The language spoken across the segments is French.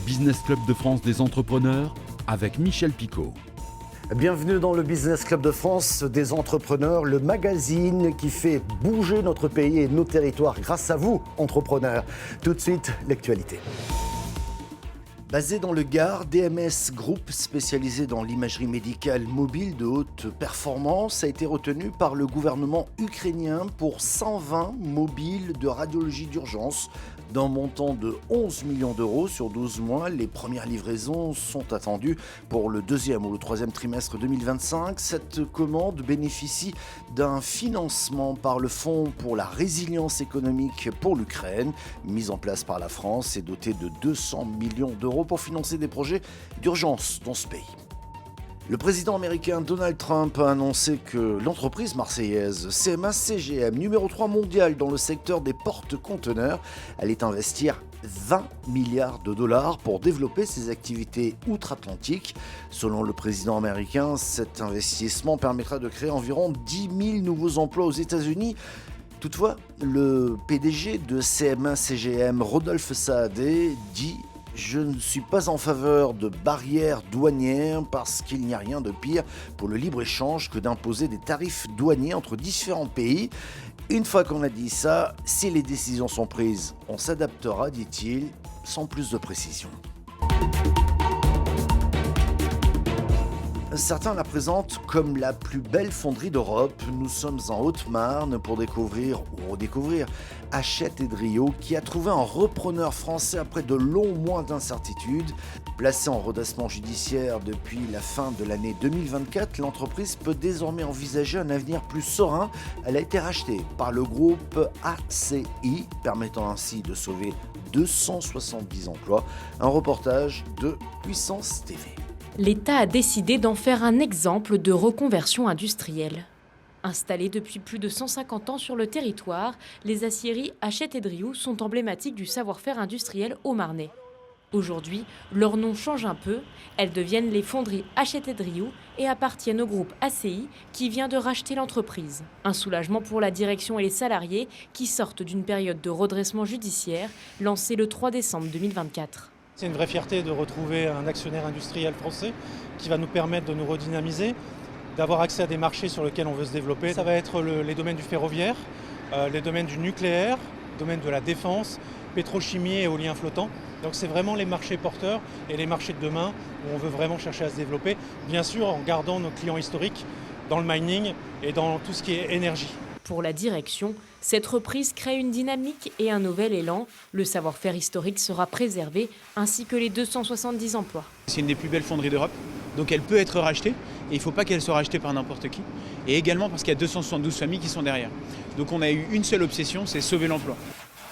Business Club de France des entrepreneurs avec Michel Picot. Bienvenue dans le Business Club de France des entrepreneurs, le magazine qui fait bouger notre pays et nos territoires grâce à vous, entrepreneurs. Tout de suite, l'actualité. Basé dans le Gard, DMS Group, spécialisé dans l'imagerie médicale mobile de haute performance, a été retenu par le gouvernement ukrainien pour 120 mobiles de radiologie d'urgence d'un montant de 11 millions d'euros sur 12 mois. Les premières livraisons sont attendues pour le deuxième ou le troisième trimestre 2025. Cette commande bénéficie d'un financement par le Fonds pour la résilience économique pour l'Ukraine, mis en place par la France et doté de 200 millions d'euros pour financer des projets d'urgence dans ce pays. Le président américain Donald Trump a annoncé que l'entreprise marseillaise CMA CGM, numéro 3 mondial dans le secteur des porte-conteneurs, allait investir 20 milliards de dollars pour développer ses activités outre-Atlantique. Selon le président américain, cet investissement permettra de créer environ 10 000 nouveaux emplois aux États-Unis. Toutefois, le PDG de CMA CGM, Rodolphe Saadé, dit: je ne suis pas en faveur de barrières douanières parce qu'il n'y a rien de pire pour le libre-échange que d'imposer des tarifs douaniers entre différents pays. Une fois qu'on a dit ça, si les décisions sont prises, on s'adaptera, dit-il, sans plus de précision. Certains la présentent comme la plus belle fonderie d'Europe. Nous sommes en Haute-Marne pour découvrir ou redécouvrir Hachette et Drio, qui a trouvé un repreneur français après de longs mois d'incertitude. Placée en redressement judiciaire depuis la fin de l'année 2024, l'entreprise peut désormais envisager un avenir plus serein. Elle a été rachetée par le groupe ACI, permettant ainsi de sauver 270 emplois. Un reportage de Puissance TV. L'État a décidé d'en faire un exemple de reconversion industrielle. Installés depuis plus de 150 ans sur le territoire, les aciéries Hachette et Drio sont emblématiques du savoir-faire industriel haut-marnais. Aujourd'hui, leur nom change un peu, elles deviennent les fonderies Hachette et Drio et appartiennent au groupe ACI qui vient de racheter l'entreprise. Un soulagement pour la direction et les salariés qui sortent d'une période de redressement judiciaire lancée le 3 décembre 2024. C'est une vraie fierté de retrouver un actionnaire industriel français qui va nous permettre de nous redynamiser, d'avoir accès à des marchés sur lesquels on veut se développer. Ça va être les domaines du ferroviaire, les domaines du nucléaire, les domaines de la défense, pétrochimie et éolien flottant. Donc c'est vraiment les marchés porteurs et les marchés de demain où on veut vraiment chercher à se développer, bien sûr en gardant nos clients historiques dans le mining et dans tout ce qui est énergie. Pour la direction, cette reprise crée une dynamique et un nouvel élan. Le savoir-faire historique sera préservé, ainsi que les 270 emplois. C'est une des plus belles fonderies d'Europe, donc elle peut être rachetée, et il ne faut pas qu'elle soit rachetée par n'importe qui. Et également parce qu'il y a 272 familles qui sont derrière. Donc on a eu une seule obsession, c'est sauver l'emploi.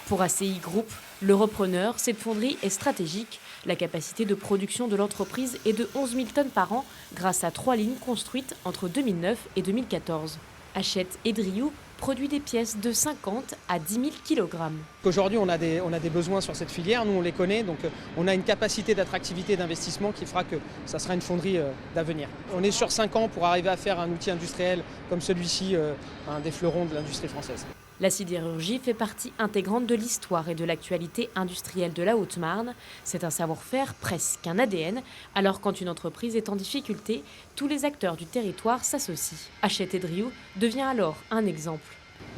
Pour ACI Group, le repreneur, cette fonderie est stratégique. La capacité de production de l'entreprise est de 11 000 tonnes par an, grâce à 3 lignes construites entre 2009 et 2014. Hachette et Drio produit des pièces de 50 à 10 000 kg. Aujourd'hui, on a des besoins sur cette filière, nous on les connaît, donc on a une capacité d'attractivité d'investissement qui fera que ça sera une fonderie d'avenir. On est sur 5 ans pour arriver à faire un outil industriel comme celui-ci, un des fleurons de l'industrie française. La sidérurgie fait partie intégrante de l'histoire et de l'actualité industrielle de la Haute-Marne. C'est un savoir-faire, presque un ADN. Alors quand une entreprise est en difficulté, tous les acteurs du territoire s'associent. Hachette et Drio devient alors un exemple.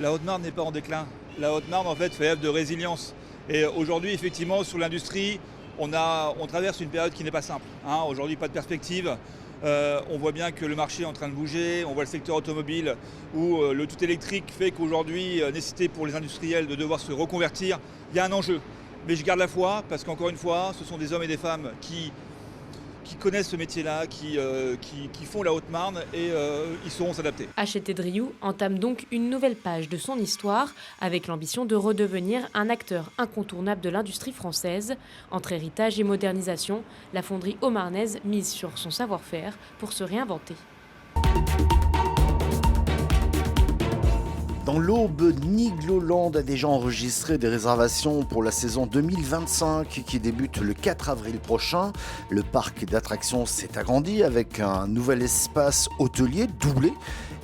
La Haute-Marne n'est pas en déclin. La Haute-Marne en fait fait œuvre de résilience. Et aujourd'hui effectivement sur l'industrie, on traverse une période qui n'est pas simple. Aujourd'hui pas de perspective. On voit bien que le marché est en train de bouger, on voit le secteur automobile où le tout électrique fait qu'aujourd'hui, nécessité pour les industriels de devoir se reconvertir, il y a un enjeu. Mais je garde la foi parce qu'encore une fois, ce sont des hommes et des femmes qui connaissent ce métier-là, qui font la Haute-Marne et ils sauront s'adapter. Hachette et Drio entame donc une nouvelle page de son histoire avec l'ambition de redevenir un acteur incontournable de l'industrie française. Entre héritage et modernisation, la fonderie haut-marnaise mise sur son savoir-faire pour se réinventer. Dans l'Aube, Nigloland a déjà enregistré des réservations pour la saison 2025 qui débute le 4 avril prochain. Le parc d'attractions s'est agrandi avec un nouvel espace hôtelier doublé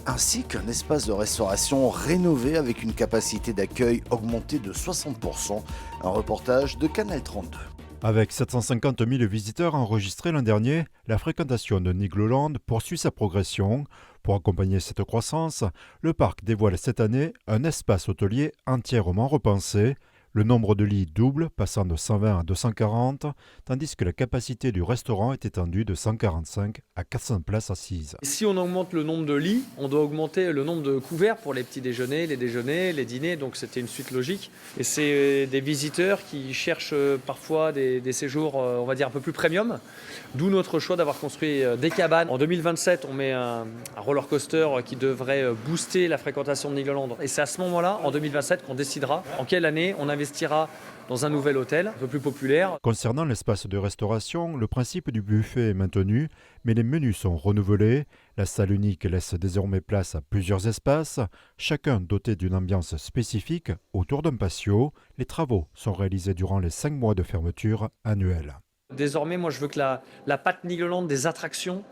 ainsi qu'un espace de restauration rénové avec une capacité d'accueil augmentée de 60%. Un reportage de Canal 32. Avec 750 000 visiteurs enregistrés l'an dernier, la fréquentation de Nigloland poursuit sa progression. Pour accompagner cette croissance, le parc dévoile cette année un espace hôtelier entièrement repensé. Le nombre de lits double, passant de 120 à 240, tandis que la capacité du restaurant est étendue de 145 à 400 places assises. Si on augmente le nombre de lits, on doit augmenter le nombre de couverts pour les petits déjeuners, les dîners, donc c'était une suite logique. Et c'est des visiteurs qui cherchent parfois des séjours, on va dire, un peu plus premium, d'où notre choix d'avoir construit des cabanes. En 2027, on met un roller coaster qui devrait booster la fréquentation de Nigloland. Et c'est à ce moment-là, en 2027, qu'on décidera en quelle année on investira dans un nouvel hôtel, un peu plus populaire. Concernant l'espace de restauration, le principe du buffet est maintenu, mais les menus sont renouvelés. La salle unique laisse désormais place à plusieurs espaces, chacun doté d'une ambiance spécifique autour d'un patio. Les travaux sont réalisés durant les 5 mois de fermeture annuelle. Désormais, moi, je veux que la patte Nigloland des attractions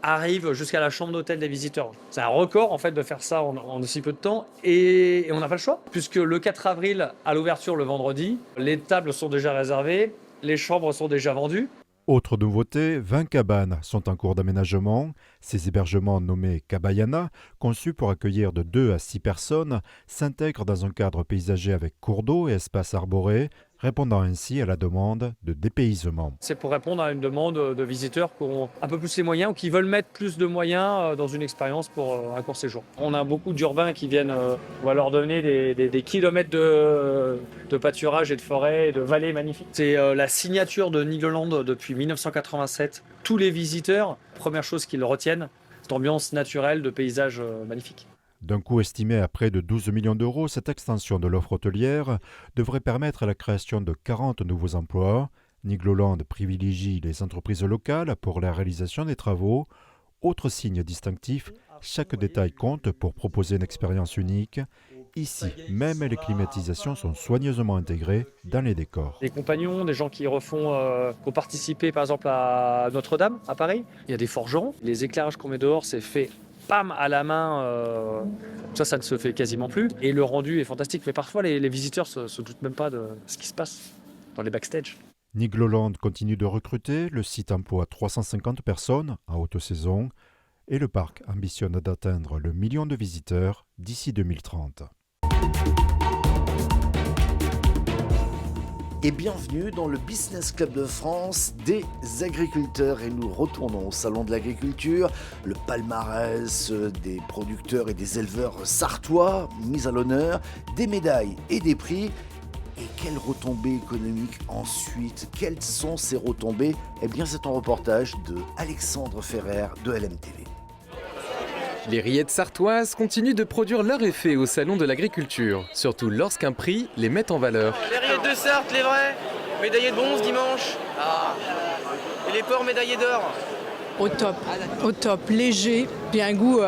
arrive jusqu'à la chambre d'hôtel des visiteurs. C'est un record en fait de faire ça en aussi peu de temps et on n'a pas le choix puisque le 4 avril à l'ouverture le vendredi, les tables sont déjà réservées, les chambres sont déjà vendues. Autre nouveauté, 20 cabanes sont en cours d'aménagement. Ces hébergements nommés Cabayana, conçus pour accueillir de 2 à 6 personnes, s'intègrent dans un cadre paysager avec cours d'eau et espaces arborés, répondant ainsi à la demande de dépaysement. C'est pour répondre à une demande de visiteurs qui ont un peu plus les moyens ou qui veulent mettre plus de moyens dans une expérience pour un court séjour. On a beaucoup d'urbains qui viennent, on va leur donner des kilomètres de pâturage et de forêt et de vallées magnifiques. C'est la signature de Nigloland depuis 1987. Tous les visiteurs, première chose qu'ils retiennent, cette ambiance naturelle de paysages magnifiques. D'un coût estimé à près de 12 millions d'euros, cette extension de l'offre hôtelière devrait permettre la création de 40 nouveaux emplois. Nigloland privilégie les entreprises locales pour la réalisation des travaux. Autre signe distinctif, chaque détail compte pour proposer une expérience unique. Ici, même les climatisations sont soigneusement intégrées dans les décors. Des compagnons, des gens qui ont participé par exemple à Notre-Dame à Paris. Il y a des forgerons. Les éclairages qu'on met dehors, c'est fait pam à la main, ça ne se fait quasiment plus. Et le rendu est fantastique. Mais parfois, les visiteurs ne se doutent même pas de ce qui se passe dans les backstage. Nigloland continue de recruter. Le site emploie 350 personnes en haute saison. Et le parc ambitionne d'atteindre le million de visiteurs d'ici 2030. Et bienvenue dans le Business Club de France des agriculteurs. Et nous retournons au Salon de l'Agriculture, le palmarès des producteurs et des éleveurs sartois mis à l'honneur, des médailles et des prix. Et quelles retombées économiques ensuite? Quelles sont ces retombées? Eh bien, c'est un reportage de Alexandre Ferrer de LMTV. Les rillettes sartoises continuent de produire leur effet au Salon de l'Agriculture, surtout lorsqu'un prix les met en valeur. Les rillettes de Sarthe, les vrais, médaillés de bronze dimanche. Et les porcs médaillés d'or. Au top, léger, puis un goût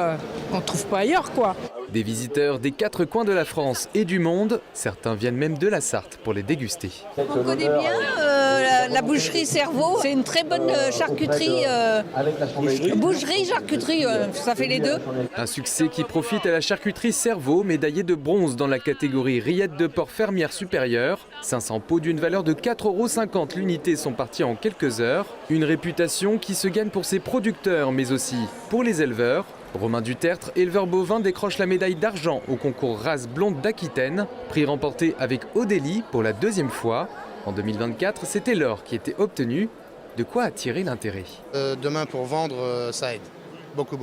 qu'on ne trouve pas ailleurs, quoi. Des visiteurs des 4 coins de la France et du monde, certains viennent même de la Sarthe pour les déguster. On connaît bien la boucherie Cerveau, c'est une très bonne charcuterie. Boucherie, charcuterie, ça fait les deux. Un succès qui profite à la charcuterie Cerveau, médaillée de bronze dans la catégorie rillettes de porc fermière supérieure. 500 pots d'une valeur de 4,50 € l'unité sont partis en quelques heures. Une réputation qui se gagne pour ses producteurs, mais aussi pour les éleveurs. Romain Dutertre, éleveur bovin, décroche la médaille d'argent au concours race blonde d'Aquitaine, prix remporté avec Odélie pour la 2e fois. En 2024, c'était l'or qui était obtenu. De quoi attirer l'intérêt. Demain, pour vendre, ça aide. Beaucoup.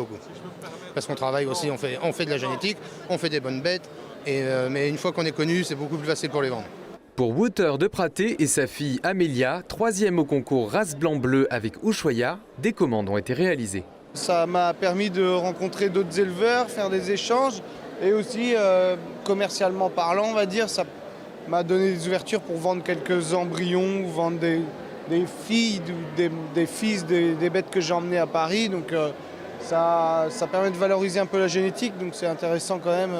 Parce qu'on travaille aussi, on fait de la génétique, on fait des bonnes bêtes, mais une fois qu'on est connu, c'est beaucoup plus facile pour les vendre. Pour Wouter de Praté et sa fille Amélia, 3e au concours race blanc-bleu avec Ushuaïa, des commandes ont été réalisées. Ça m'a permis de rencontrer d'autres éleveurs, faire des échanges et aussi commercialement parlant, on va dire, ça m'a donné des ouvertures pour vendre quelques embryons, vendre des filles, des fils, des bêtes que j'ai emmenées à Paris. Donc ça permet de valoriser un peu la génétique, donc c'est intéressant quand même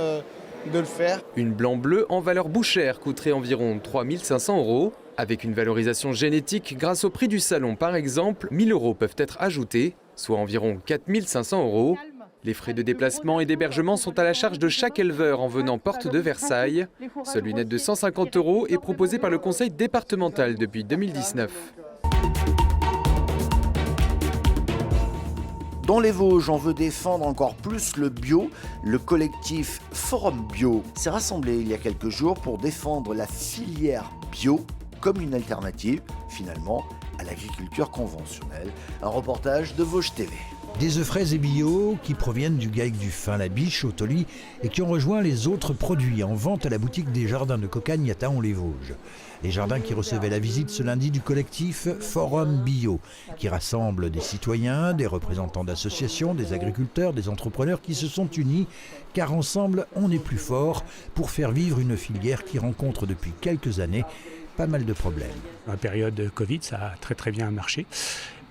de le faire. Une blanc-bleu en valeur bouchère coûterait environ 3 500 €. Avec une valorisation génétique, grâce au prix du salon par exemple, 1 000 € peuvent être ajoutés, soit environ 4 500 €. Les frais de déplacement et d'hébergement sont à la charge de chaque éleveur en venant porte de Versailles. Seule une aide de 150 € est proposée par le conseil départemental depuis 2019. Dans les Vosges, on veut défendre encore plus le bio. Le collectif Forum Bio s'est rassemblé il y a quelques jours pour défendre la filière bio comme une alternative, finalement, à l'agriculture conventionnelle. Un reportage de Vosges TV. Des œufs frais et bio qui proviennent du GAEC du Fin, la Biche, au Toli et qui ont rejoint les autres produits en vente à la boutique des Jardins de Cocagne à Thaon-les-Vosges. Les jardins qui recevaient la visite ce lundi du collectif Forum Bio, qui rassemble des citoyens, des représentants d'associations, des agriculteurs, des entrepreneurs qui se sont unis, car ensemble on est plus fort pour faire vivre une filière qui rencontre depuis quelques années pas mal de problèmes. En période Covid, ça a très bien marché.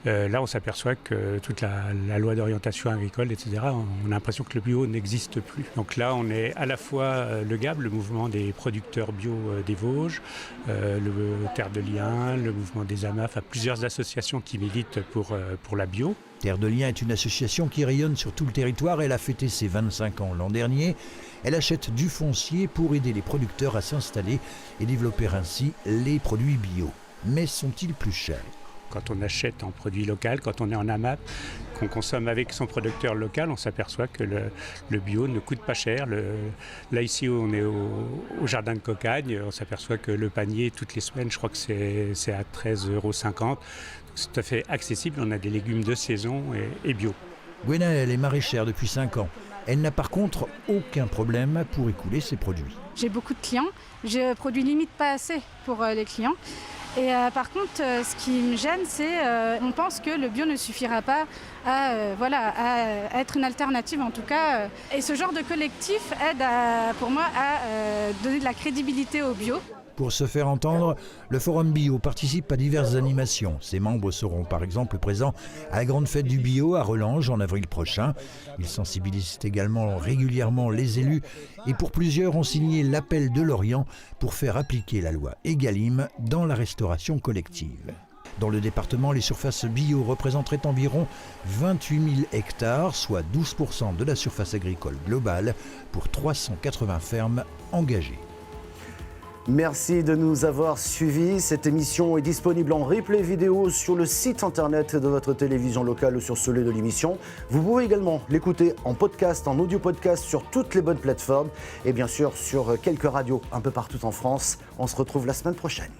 Là, on s'aperçoit que toute la loi d'orientation agricole, etc., on a l'impression que le bio n'existe plus. Donc là, on est à la fois le GAB, le mouvement des producteurs bio des Vosges, le Terre de Liens, le mouvement des AMAF, plusieurs associations qui militent pour la bio. Terre de Liens est une association qui rayonne sur tout le territoire. Elle a fêté ses 25 ans l'an dernier. Elle achète du foncier pour aider les producteurs à s'installer et développer ainsi les produits bio. Mais sont-ils plus chers ? Quand on achète en produit local, quand on est en AMAP, qu'on consomme avec son producteur local, on s'aperçoit que le bio ne coûte pas cher. Là, ici, on est au Jardin de Cocagne, on s'aperçoit que le panier, toutes les semaines, je crois que c'est à 13,50 €. C'est tout à fait accessible, on a des légumes de saison et bio. Gwenaëlle est maraîchère depuis 5 ans. Elle n'a par contre aucun problème pour écouler ses produits. J'ai beaucoup de clients, je produis limite pas assez pour les clients. Et par contre, ce qui me gêne, c'est on pense que le bio ne suffira pas à être une alternative en tout cas. Et ce genre de collectif aide pour moi à donner de la crédibilité au bio. Pour se faire entendre, le Forum Bio participe à diverses animations. Ses membres seront par exemple présents à la grande fête du bio à Relanges en avril prochain. Ils sensibilisent également régulièrement les élus et pour plusieurs ont signé l'appel de Lorient pour faire appliquer la loi Egalim dans la restauration collective. Dans le département, les surfaces bio représenteraient environ 28 000 hectares, soit 12 % de la surface agricole globale pour 380 fermes engagées. Merci de nous avoir suivis. Cette émission est disponible en replay vidéo sur le site internet de votre télévision locale ou sur celui de l'émission. Vous pouvez également l'écouter en podcast, en audio podcast sur toutes les bonnes plateformes et bien sûr sur quelques radios un peu partout en France. On se retrouve la semaine prochaine.